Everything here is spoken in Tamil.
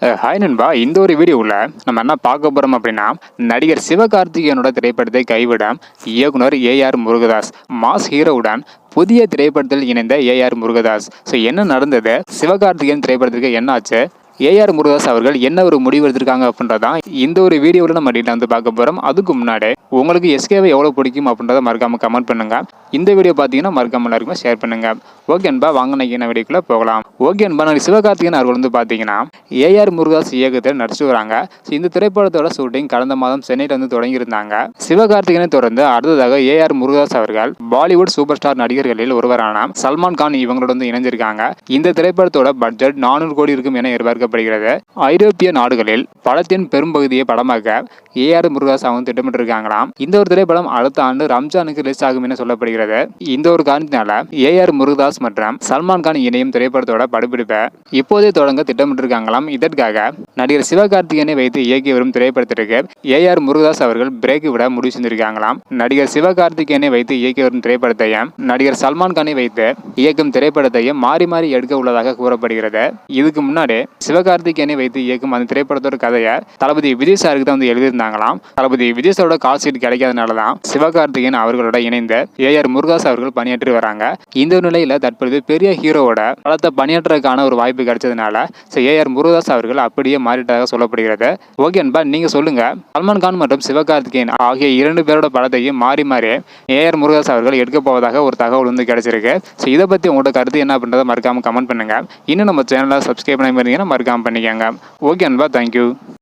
ஹாய் நண்பா, இந்த ஒரு வீடியோவில் நம்ம என்ன பார்க்க போகிறோம் அப்படின்னா, நடிகர் சிவகார்த்திகேயனோட திரைப்படத்தை கைவிட இயக்குனர் ஏஆர் முருகதாஸ் மாஸ் ஹீரோவுடன் புதிய திரைப்படத்தில் இணைந்த ஏஆர் முருகதாஸ். ஸோ என்ன நடந்தது, சிவகார்த்திகேயன் திரைப்படத்திற்கு என்ன ஆச்சு, ஏஆர் முருகதாஸ் அவர்கள் என்ன ஒரு முடிவு எடுத்திருக்காங்க அப்படின்றதான் இந்த ஒரு வீடியோவில் நம்ம டீட்டெயில் வந்து பார்க்க போகிறோம். அதுக்கு முன்னாடி உங்களுக்கு எஸ்கேவை எவ்வளோ பிடிக்கும் அப்படின்றத மறக்காம கமெண்ட் பண்ணுங்க. இந்த வீடியோ பார்த்தீங்கன்னா மறக்காம எல்லாருக்குமே ஷேர் பண்ணுங்க. ஓகே அன்பா, வாங்க நான் வீடியோக்குள்ள போகலாம். ஓகே அன்பா, நான் சிவகார்த்திகேயன் அவர்கள் வந்து பார்த்தீங்கன்னா ஏஆர் முருகதாஸ் இயக்கத்தில் நடிச்சு வராங்க. இந்த திரைப்படத்தோட ஷூட்டிங் கடந்த மாதம் சென்னையில் வந்து தொடங்கியிருந்தாங்க. சிவகார்த்திகேயனை தொடர்ந்து அடுத்ததாக ஏஆர் முருகதாஸ் அவர்கள் பாலிவுட் சூப்பர் ஸ்டார் நடிகர்களில் ஒருவரான சல்மான் கான் இவங்களோட வந்து இணைஞ்சிருக்காங்க. இந்த திரைப்படத்தோட பட்ஜெட் 400 கோடி இருக்கும் என எதிர்பார்க்கப்படுகிறது. ஐரோப்பிய நாடுகளில் படத்தின் பெரும்பகுதியை படமாக்க ஏஆர் முருகதாஸ் அவங்க திட்டமிட்டிருக்காங்களாம். இந்த ஒரு திரைப்படம் அடுத்த ஆண்டு ரம்ஜானுக்கு ரிலீஸ் ஆகும் என சொல்லப்படுகிறது. இந்த ஒரு காரணத்தினால ஏஆர் முருகதாஸ் மற்றும் சல்மான் கான் இணையும் திரைப்படத்தோட படப்பிடிப்பை இப்போதே தொடங்க திட்டமிட்டிருக்காங்களாம். இதற்காக நடிகர் சிவகார்த்திகேயனை வைத்து இயக்கி வரும் திரைப்படத்திற்கு ஏஆர் முருகதாஸ் அவர்கள் பிரேக் விட முடிவு செஞ்சிருக்காங்களாம். நடிகர் சிவகார்த்திகேயனை வைத்து இயக்கி வரும் திரைப்படத்தையும் நடிகர் சல்மான் கானை வைத்து இயக்கும் திரைப்படத்தையும் மாறி மாறி எடுக்க உள்ளதாக கூறப்படுகிறது. இதுக்கு முன்னாடி சிவகார்த்திகேயனை வைத்து இயக்கும் அந்த திரைப்படத்தோட கதையை தளபதி விஜய் சாருக்கு தான் வந்து எழுதியிருந்தாங்களாம். தளபதி விஜய் சாரோட கால் ஷீட் கிடைக்காதனாலதான் சிவகார்த்திகேயன் அவர்களோட இணைந்து ஏஆர் முருகதாஸ் அவர்கள் பணியாற்றி வராங்க. இந்த நிலையில தற்பொழுது பெரிய ஹீரோவோட படத்தை பணியாற்றுறதுக்கான ஒரு வாய்ப்பு கிடைச்சதுனால ஏஆர் முருகதாஸ் அவர்கள் அப்படியே மாறிட்டதாக சொல்லப்படுகிறது. ஓகே அன்பா, நீங்க சொல்லுங்க, சல்மான் கான் மற்றும் சிவகார்த்திகேயன் ஆகிய 2 பேரோட படத்தையும் மாறி மாறி ஏஆர் முருகதாஸ் அவர்கள் எடுக்க போவதாக ஒரு தகவல் வந்து கிடைச்சிருக்கு. இதை பத்தி உங்களோட கருத்து என்ன அப்படின்றத மறக்காம கமெண்ட் பண்ணுங்க. இன்னும் நம்ம சேனலை சப்ஸ்கிரைப் பண்ணி மறக்காம பண்ணிக்கோங்க. ஓகே அன்பா, தேங்க்யூ.